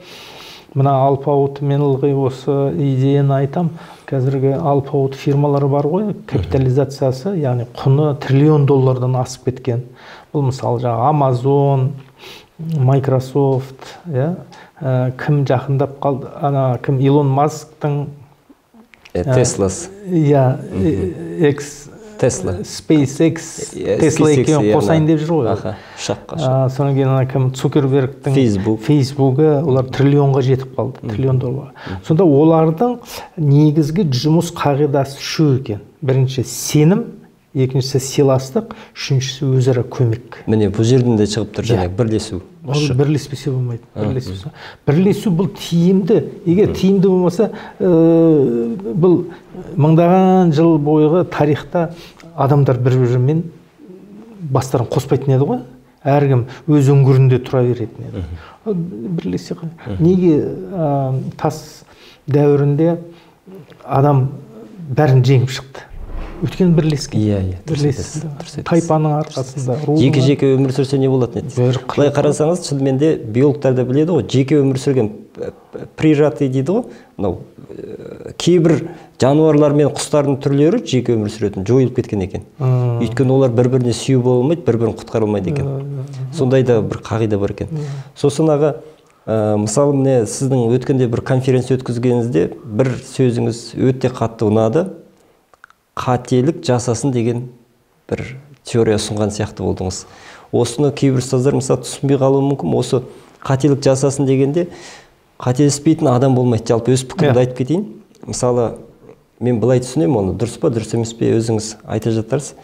мына алпауыт мен ылғи осы идеяны айтам. Қазіргі алпауыт фирмалар бар ғой, капитализациясы, яғни құны $1 триллион асып кеткен. Бұл мысалы жаңағы Amazon, Microsoft, кім жақындап қалды, кім Илон Масктың Теслас. Тесла. SpaceX, Tesla екеуін қосайын деп жүр ғой. Содан кейін кім Цукербергтің Фейсбугі, олар триллионға жетіп қалды, $1 триллион. Сонда олардың негізгі жұмыс қағидасы шу екен. Бірінші сенім, екіншісі сыйластық, үшіншісі өзара көмек. Міне бұл жерден де шығып тұр жаңағы бірлесу. Бірлеспесе болмайды. Бірлесу бұл тиімді. Егер тиімді болмаса, бұл мыңдаған жыл бойғы тарихта адамдар бір-бірімен бастарын қоспайтын еді ғой. Әркім өз үңгірінде тұра беретін еді. Бірлесе неге тас дәуірінде адам бәрін жеңіп шықты? Өткен бірлескен. Тайпаның арқасында. Жеке өмір сүрсе не болатын еді? Былай қарасаңыз, шынымен де биологтар да біледі ғой, жеке өмір сүрген прижатый дейді ғой. Мынау кейбір жануарлар мен құстардың түрлері жеке өмір сүретін, жойылып кеткен екен. Өйткені олар бір-біріне сүйеу бола алмайды, бір-бірін құтқара алмайды екен. Сондай да бір қағида бар екен. Сосын аға, мысалы міне сіздің өткенде бір конференция өткізгеніңізде бір сөзіңіз өте қатты ұнады. Қателік жасасын деген бір теория ұсынған сияқты болдыңыз. Осыны кейбір ұстаздар мысалы түсінбей қалуы мүмкін. Осы қателік жасасын дегенде қателеспейтін адам болмайды. Жалпы өз пікірімді айтып кетейін. Мысалы, мен былай түсінемін оны, дұрыс па, дұрыс емес пе, өзіңіз айта жатарсыз.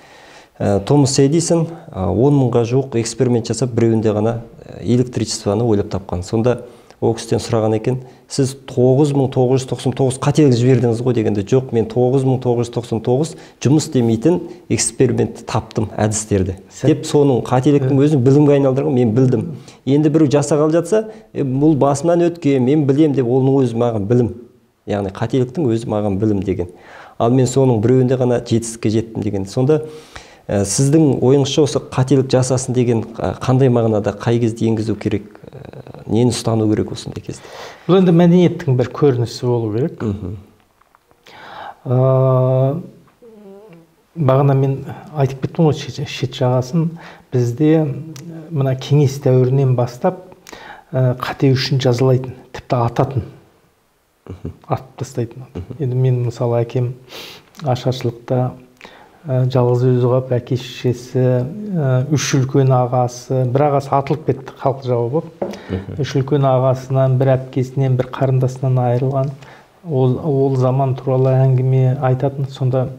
Томас Эдисон 10 мыңға жуық эксперимент жасап, біреуінде ғана электричествоны ойлап тапқан. Сонда ол кісіден сұраған екен, сіз 9999 қателік жібердіңіз ғой дегенде, жоқ, мен 9999 жұмыс істемейтін экспериментті таптым, әдістерді. Деп соның қателіктің өзін білімге айналдырған, мен білдім. Енді біреу жасағалы жатса, бұл басымнан өткен, мен білем деп, оның өзі маған білім. Яғни қателіктің өзі маған білім деген. Ал мен соның біреуінде ғана жетістікке жеттім деген. Сонда сіздің ойыңызша осы қателік жасасын деген қандай мағынада, қай кезде енгізу керек, нені ұстану керек осындай кезде? Бұл енді мәдениеттің бір көрінісі болу керек. Бағана мен айтып кеттім ғой, шет жағасын бізде мына кеңес дәуірінен бастап қате үшін жазалайтын, тіпті ататын, атып тастайтын. Енді мен мысалы әкем ашаршылықта жалғыз өзі қалып, әке-шешесі, 3 үлкен ағасы, бір ағасы атылып кетті халық жауы болып. 3 үлкен ағасынан, бір әпкесінен, бір қарындасынан айырылған. Ол заман туралы әңгіме айтатын, сонда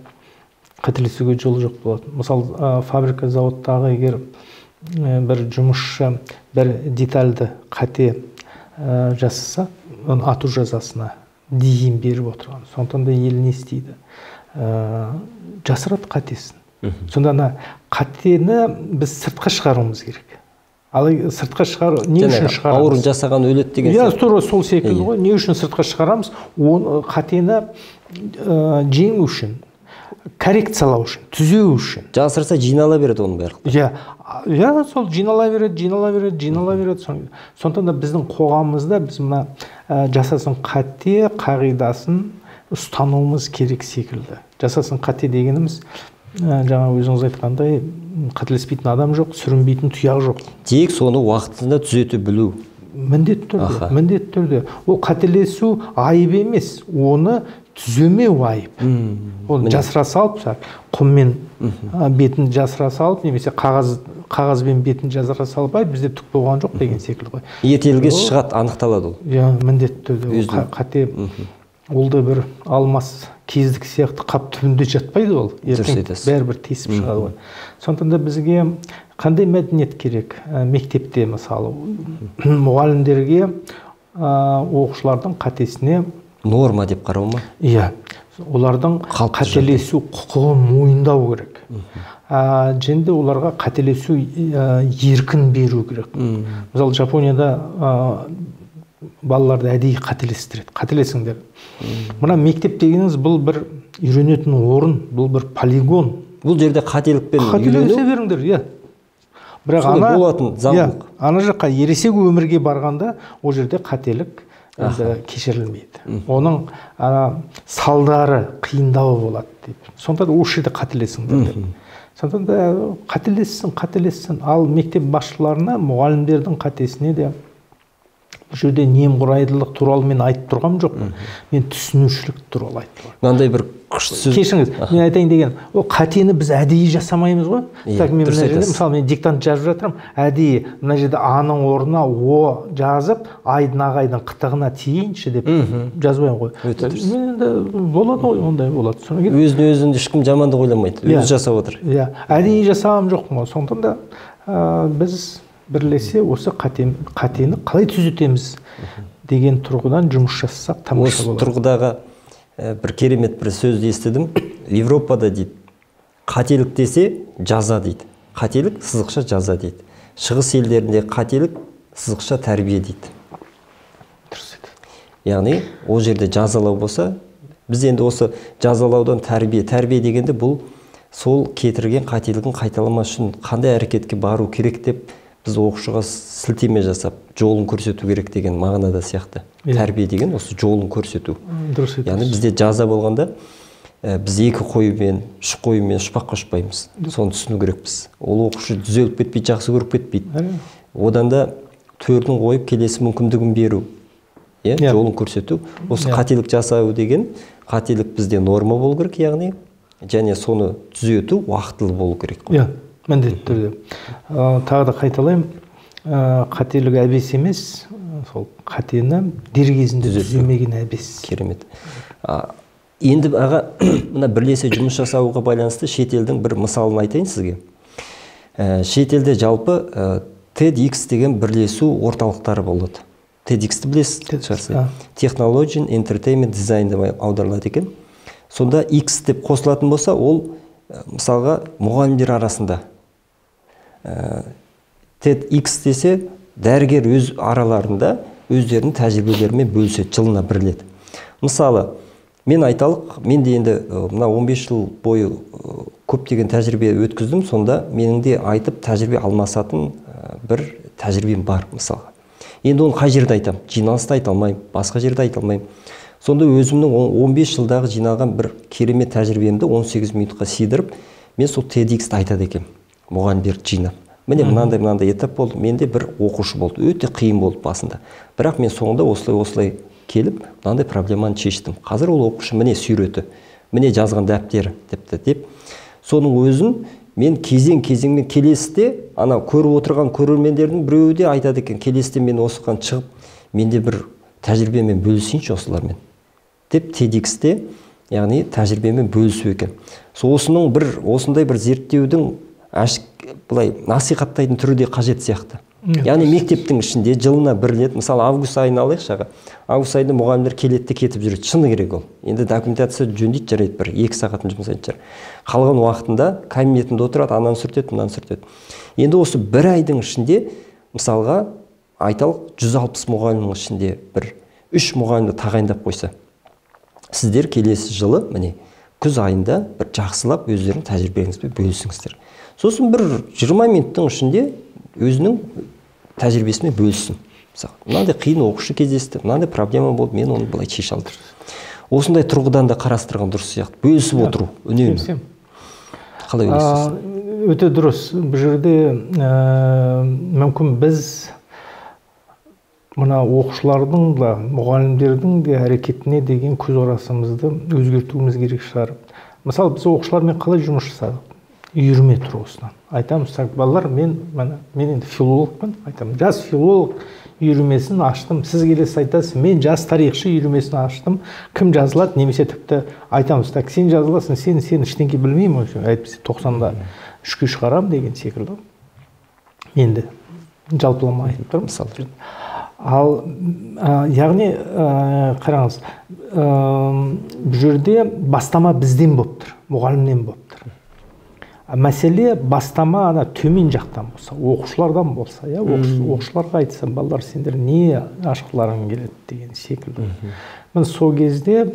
қателесуге жол жоқ болатын. Мысалы, фабрика заводтағы егер бір жұмысшы бір детальді қате жасаса, оны ату жазасына дейін беріп отырған. Сондықтан да ел не істейді? Жасырады қатесін. Сонда қатені біз сыртқа шығаруымыз керек. Ал сыртқа шығару, не үшін шығарамыз? Ауырын жасаған өледі деген. Тура сол секілді ғой. Не үшін сыртқа шығарамыз? Қатені жеңу үшін, коррекциялау үшін, түзеу үшін. Жасырса жинала береді оның бәрі. Сол жинала береді. Сондықтан да біздің қоғамымызда біз мына жасасын қате қағидасын ұстануымыз керек секілді. Жасасын қате дегеніміз, жаңа өзіңіз айтқандай, қателеспейтін адам жоқ, сүрінбейтін тұяқ жоқ. Тек соны уақытында түзете білу. Міндетті түрде. Ол қателесу айып емес, оны түземеу айып. Оны жасыра салып, құммен бетін жасыра салып, немесе қағазбен бетін жасыра салып, бізде түк болған жоқ деген секілді ғой. Ертелге шығады, анықталады ол. Міндетті түрде. Қате ол да бір алмас кездік сияқты қап түбінде жатпайды ол. Ертең бәрібір тесіп шығады ғой. Сондықтан да бізге қандай мәдениет керек? Мектепте мысалы мұғалімдерге оқушылардың қатесіне норма деп қарау ма? Олардың қателесу құқығын мойындау керек. Және оларға қателесу еркін беру керек. Мысалы Жапонияда балаларды әдейі қателестіреді. Қателесіңдер. Мына мектеп дегеніңіз бұл бір үйренетін орын, бұл бір полигон. Бұл жерде қателікпен Қателесе беріңдер, иә. Бірақ солай болатын заңдылық. Ана жаққа ересек өмірге барғанда ол жерде қателік кешірілмейді. Оның салдары қиындау болады деп. Сонда да осы жерде қателесіңдер деп. Сонда да қателессін. Ал мектеп басшыларына мұғалімдердің қатесіне де бұл жерде немқұрайдылық туралы мен айтып тұрғам жоқ. Мен түсінушілік туралы айтып тұрмын. Мынандай бір күшті сөз. Кешіріңіз, мен айтайын деген, ол қатені біз әдейі жасамаймыз ғой. Мысалы мен диктант жазып жатырмын, әдейі мына жерде А-ның орнына О жазып, айдың ағайдың қытығына тиейінші деп жазбаймын ғой. Енді болады ғой, ондай болады. Өзін ешкім жамандық ойламайды, өзі жасап отыр. Иә, әдейі жасағам жоқпын ғой. Сондықтан да біз бірлесе осы қатені қалай түзетеміз деген тұрғыдан жұмыс жасасақ тамаша болады. Осы тұрғыдағы бір керемет бір сөзді естідім. Европада дейді, қателік десе жаза дейді. Қателік сызықша жаза дейді. Шығыс елдерінде қателік сызықша тәрбие дейді. Дұрыс еді. Яғни ол жерде жазалау болса, біз енді осы жазалаудан тәрбие дегенде бұл сол кетірген қателігін қайталамас үшін қандай әрекетке бару керек деп біз оқушыға сілтеме жасап, жолын көрсету керек деген мағынада сияқты. Тәрбие деген осы жолын көрсету. Дұрыс еді. Яғни бізде жаза болғанда біз 2 қоймен, 3 қоймен ұшпаққа ұшпаймыз. Соны түсіну керекпіз. Ол оқушы түзеліп кетпейді, жақсы көріп кетпейді. Одан да 4-ін қойып келесі мүмкіндігін беру, жолын көрсету. Осы қателік жасау деген қателік бізде норма болу керек, яғни және соны түзету уақытылы болу керек. Міндетті түрде. Тағы да қайталаймын, қателік әбес емес, сол қатені дер кезінде түземеген әбес. Керемет. Енді аға, мына бірлесе жұмыс жасауға байланысты шетелдің бір мысалын айтайын сізге. Шетелде жалпы TEDx деген бірлесу орталықтары болады. TEDx-ті білесіз? Technology, Entertainment, Design деп аударылады екен. Сонда X деп қосылатын болса, ол мысалға мұғалімдер арасында. TEDx десе, дәрігер өз араларында өздерінің тәжірибелерімен бөліседі, жылына бір рет. Мысалы, мен айталық, мен де енді мына 15 жыл бойы көптеген тәжірибе өткіздім, сонда менің де айтып тәжірибе алмасатын бір тәжірибем бар, мысалға. Енді оны қай жерде айтам? Жиналыста айта алмаймын, басқа жерде айта алмаймын. Сонда өзімнің 15 жылдағы жиналған бір керемет тәжірибемді 18 минутқа сыйдырып, мен сол TEDx-ті айтады екем, мұғалімдерді жинап. Міне мынандай этап болды, менде бір оқушы болды, өте қиын болды басында. Бірақ мен соңында осылай келіп, мынандай проблеманы шештім. Қазір ол оқушы міне сүйреті, міне жазған дәптері деп. Соның өзін мен кезеңмен келесіде, ана көріп отырған көрермендердің біреуі де айтады екен, келесіде мен осыған шығып, менде бір тәжірибемен бөлісейінші осылармен. Деп TEDx-те, яғни тәжірибемен бөлісу екен. Осындай бір зерттеудің былай насихаттайтын түрі де қажет сияқты. Яғни мектептің ішінде жылына бір рет, мысалы август айын алайықшы, август айында мұғалімдер келетті кетіп жүреді, шыны керек ол. Енді документация жөндейді жарайды, бір 2 сағатын жұмсайтын шығар. Қалған уақытында кабинетінде отырады, ананы сүртеді, мынаны сүртеді. Енді осы бір айдың ішінде, мысалға айталық 160 мұғалімнің ішінде бір 3 мұғалімді тағайындап қойса, сіздер келесі жылы міне күз айында бір жақсылап өздерінің тәжірибеңізбен бөлісіңіздер. Сосын бір 20 минуттың ішінде өзінің тәжірибесімен бөліссін. Мынандай қиын оқушы кездесті, мынандай проблема болды, мен оны былай шеше алдым. Осындай тұрғыдан да қарастырған дұрыс сияқты, бөлісіп отыру үнемі. Қалай ойлайсыз? Өте дұрыс. Бұл жерде мүмкін біз мына оқушылардың да, мұғалімдердің де әрекетіне деген көзқарасымызды өзгертуіміз керек шығар. Мысалы, біз оқушылармен қалай жұмыс жасадық? Үйірме тұрғысынан. Айтамыз, балалар, мен енді филологпын, айтамын, жас филолог үйірмесін аштым. Сіз келесіз айтасыз, мен жас тарихшы үйірмесін аштым. Кім жазылады, немесе тіпті айтамыз, сен жазыласың, сен ештеңе білмеймін, әйтпесе 90-да 3-ке шығарам деген секілді. Енді жалпылама айтып тұрмын, мысалы. Ал яғни қараңыз, бұл жерде бастама бізден болып тұр, мұғалімнен болып тұр. Мәселе бастама төмен жақтан болса, оқушылардан болса, оқушыларға айтса, балалар, сендер не ашқыларың келеді деген секілді. Мен сол кезде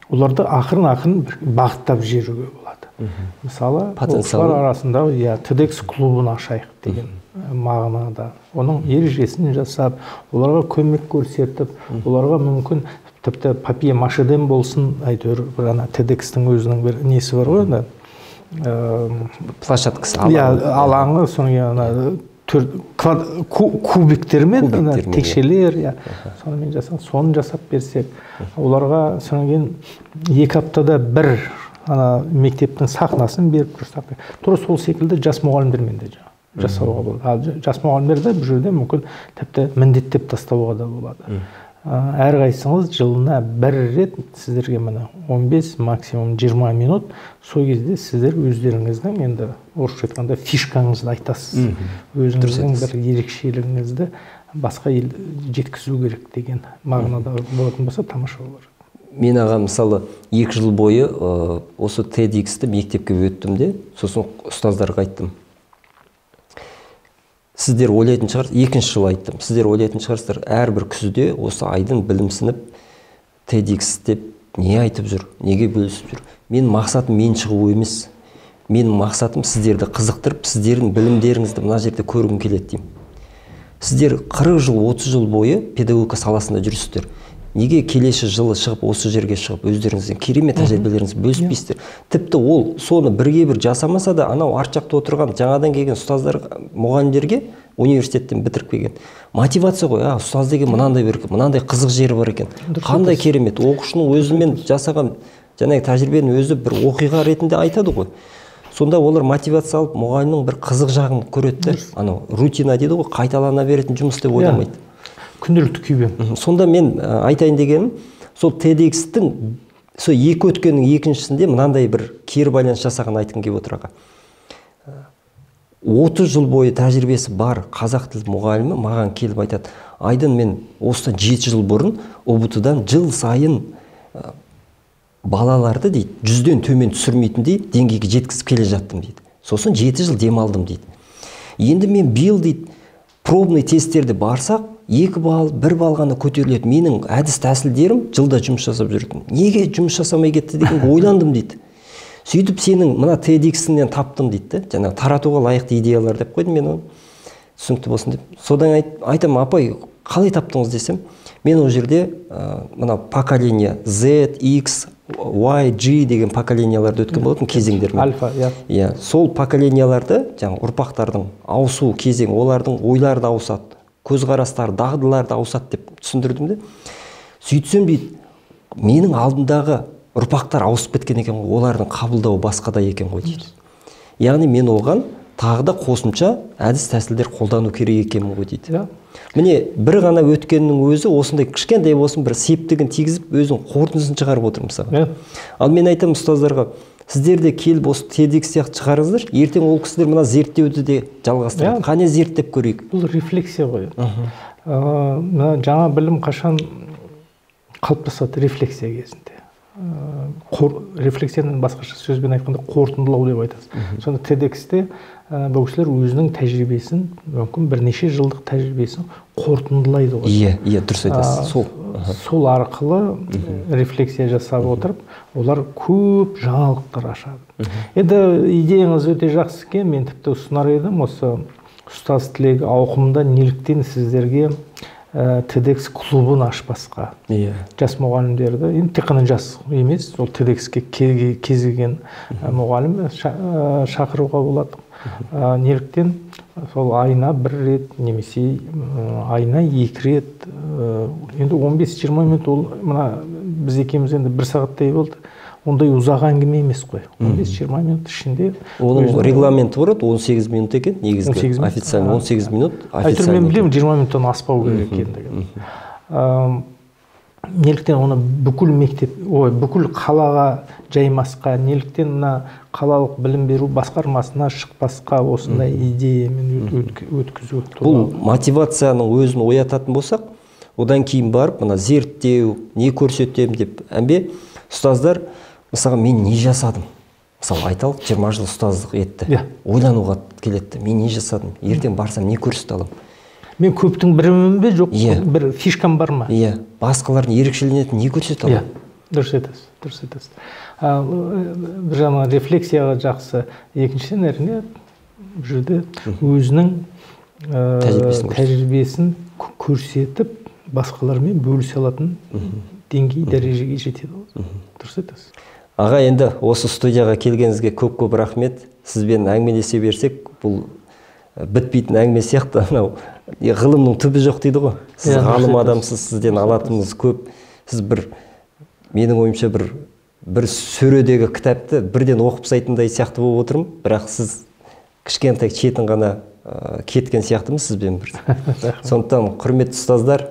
оларды ақырын бағыттап жіберуге болады. Мысалы, оқушылар арасында TEDx клубын ашайық деген мағынада. Оның ережесін жасап, оларға көмек көрсетіп, оларға мүмкін тіпті папье-машеден болсын, әйтеуір TEDx-тің өзінің бір несі бар ғой, площадкасы, алаңы, кубиктермен, текшелер, сонымен жасап, соны жасап берсек, оларға сонымен 2 аптада бір мектептің сахнасын беріп тұрсақ, тура сол секілді жас мұғалімдермен де жасауға болады. Жас мұғалімдерді бұл жерде мүмкін тіпті міндеттеп тастауға да болады. Әрқайсыңыз жылына бір рет сіздерге міне 15, максимум 20 минут, сол кезде сіздер өздеріңіздің, енді орысша айтқанда фишкаңызды айтасыз. Өзіңіздің бір ерекшелігіңізді басқа ел жеткізу керек деген мағынада болатын болса, тамаша болар. Мен аға мысалы 2 жыл бойы осы TEDx-ті мектепке өттім де, сосын ұстаздарға айттым. Сіздер ойлайтын шығарсыздар, 2-ші жыл айттым. Сіздер ойлайтын шығарсыздар, әрбір күзде осы айдын білімсініп TEDx деп не айтып жүр, неге бөлісіп жүр. Менің мақсатым мен шығу емес. Менің мақсатым сіздерді қызықтырып, сіздердің білімдеріңізді мына жерде көргім келеді деймін. Сіздер 40 жыл, 30 жыл бойы педагогика саласында жүрсіздер. Неге келесі жылы шығып, осы жерге шығып, өздеріңізден керемет тәжірибелеріңізді бөліспейсіздер? Тіпті ол соны бірге-бір жасамаса да, анау арт жақта отырған жаңадан келген ұстаздар, мұғалімдерге университеттен бітіріп келген мотивация ғой. Ұстаз деген мынандай бір, мынандай қызық жері бар екен. Қандай керемет. Оқушының өзімен жасаған жаңағы тәжірибенің өзі бір оқиға ретінде айтады ғой. Сонда олар мотивация алып, мұғалімнің бір қызық жағын көреді. Анау рутина дейді ғой, қайталана беретін жұмыс деп ойламайды. Күнделікті күйбең. Сонда мен айтайын дегенім, сол TEDx-тің сол 2 өткеннің 2-шісінде мынандай бір кері байланыс жасаған айтқым келіп отыр аға. 30 жыл бойы тәжірибесі бар қазақ тілі мұғалімі маған келіп айтады, Айдын, мен осыдан 7 жыл бұрын ОБТ-дан жыл сайын балаларды дейді, 100-ден төмен түсірмейтіндей деңгейге жеткізіп келе жаттым дейді. Сосын 7 жыл демалдым дейді. Енді мен биыл дейді, пробный тесттерді барсақ, 2 балл, 1 балл ғана көтеріледі. Менің әдіс тәсілдерім жылда жұмыс жасап жүрдім. Неге жұмыс жасамай кетті деген ойландым дейді. Сөйтіп сенің мына TEDx-іңнен таптым дейді. Жаңа таратуға лайықты идеялар деп қойдым мен оны. Түсінікті болсын деп. Содан айтам, апай, қалай таптыңыз десем, мен ол жерде мына поколение Z, X, Y, G деген поколенияларды өткен болатын кезеңдермен. Альфа, иә. Сол поколенияларды, жаңа ұрпақтардың ауысу кезең, олардың ойлары да ауысады, көзқарастары, дағдылары да ауысады деп түсіндірдім де. Сөйтсем дейді, менің алдымдағы ұрпақтар ауысып кеткен екен ғой, олардың қабылдауы басқада екен ғой дейді. Яғни мен оған тағы да қосымша әдіс тәсілдер қолдану керек екенмін ғой дейді. Міне бір ғана өткеннің өзі осындай кішкентай болсын бір септігін тигізіп өзінің қорытындысын шығарып отыр мысалы. Ал мен айтамын ұстаздарға, сіздер де келіп осы TEDx сияқты шығарыңыздар, ертең ол кісілер мына зерттеуді де жалғастырады. Қане зерттеп көрейік. Бұл рефлексия ғой. Жаңа білім қашан қалыптасады? Рефлексия кезінде. Рефлексияның басқаша сөзбен айтқанда қорытындылау деп айтасыз. Сонда TEDx-те бұл кісілер өзінің тәжірибесін, мүмкін бірнеше жылдық тәжірибесін қорытындылайды ғой. Иә, дұрыс айтасыз. Сол арқылы рефлексия жасап отырып, олар көп жаңалықтар ашады. Енді идеяңыз өте жақсы екен, мен тіпті ұсынар едім, осы ұстаз тілегі ауқымында неліктен сіздерге TEDx клубын ашпасқа. Жас мұғалімдерді, енді тек қана жас емес, ол TEDx-ке кезген мұғалім шақыруға болады. Неліктен сол айына 1 рет, немесе айына 2 рет, енді 15-20 минут, ол мына біз екеуміз енді 1 сағаттай болды. Ондай ұзақ әңгіме емес қой. 15-20 минут ішінде. Оның регламенті бар, 18 минут екен, негізгі официально 18 минут. Әйтеуір мен білемін, 20 минуттан аспау керек екендігін. Неліктен оны бүкіл мектеп, бүкіл қалаға жаймасқа, неліктен мына қалалық білім беру басқармасына шықпасқа осындай идеямен өткізу. Бұл мотивацияның өзін оятатын болсақ, одан кейін барып, мына зерттеу, не көрсетем деп, әмбе ұстаздар, мысалға, мен не жасадым? Мысалы, айталық, 20 жыл ұстаздық етті. Ойлануға келетті. Мен не жасадым? Ертең барсам, не көрсете аламын? Мен көптің бірімін бе, жоқ, бір фишкам бар ма? Басқалардың ерекшеленетін не көрсете аламын? Дұрыс айтасыз, дұрыс айтасыз. Бір жағынан рефлексияға жақсы, екіншіден әрине бұл жерде өзінің тәжірибесін көрсетіп басқалармен бөлісе алатын деңгей дәрежеге жетеді. Дұрыс айтасыз. Аға, енді осы студияға келгеніңізге көп рахмет. Сізбен әңгімелесе берсек, бұл бітпейтін әңгіме сияқты. Анау ғылымның түбі жоқ дейді ғой. Сіз ғалым адамсыз, сізден алатыныңыз көп. Сіз менің ойымша бір сөредегі кітапты бірден оқып тастайтындай сияқты болып отырмын, бірақ сіз кішкентай шетін ғана кеткен сияқтымыз сізбен бір. Сондықтан құрметті ұстаздар,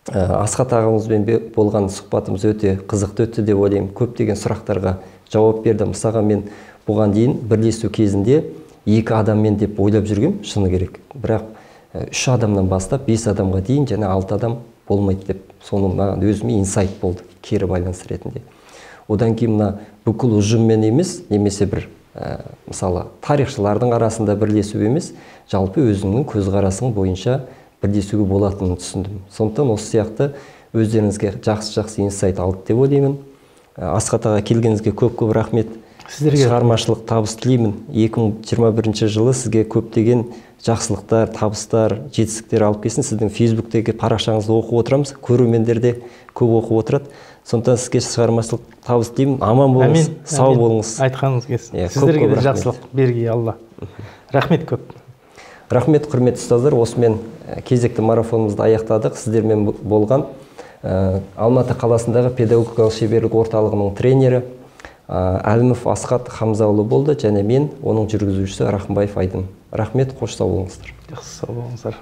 Асхат ағамызбен болған сұхбатымыз өте қызықты өтті деп ойлаймын. Көптеген сұрақтарға жауап берді. Мысалға мен бұған дейін бірлесу кезінде 2 адаммен деп ойлап жүргем, шыны керек. Бірақ 3 адамнан бастап 5 адамға дейін және 6 адам болмайды деп, соны маған өзіме инсайт болды, кері байланыс ретінде. Одан кейін мына бүкіл ұжыммен емес, немесе бір мысалы тарихшылардың арасында бірлесу емес, жалпы өзіңнің көзқарасың бойынша бірлесуге болатынын түсіндім. Сондықтан осы сияқты өздеріңізге жақсы инсайт алды деп ойлаймын. Асхат аға, келгеніңізге көп рахмет. Сіздерге шығармашылық табыс тілеймін. 2021 жылы сізге көптеген жақсылықтар, табыстар, жетістіктер алып келсін. Сіздің Фейсбуктегі парақшаңызды оқып отырамыз, көрермендер де көп оқып отырады. Сондықтан сізге шығармашылық табыс тілеймін. Аман болыңыз, сау болыңыз. Айтқаныңыз келсін. Сіздерге де жақсылық берге Алла. Рахмет көп. Рахмет, құрметті ұстаздар. Осымен кезекті марафонымызды аяқтадық. Сіздермен болған Алматы қаласындағы педагогикалық шеберлік орталығының тренері Әлімов Асхат Хамзаұлы болды, және мен оның жүргізушісі Рахымбаев Айдын. Рахмет, қош сау болыңыздар. Жақсы, сау болыңыздар.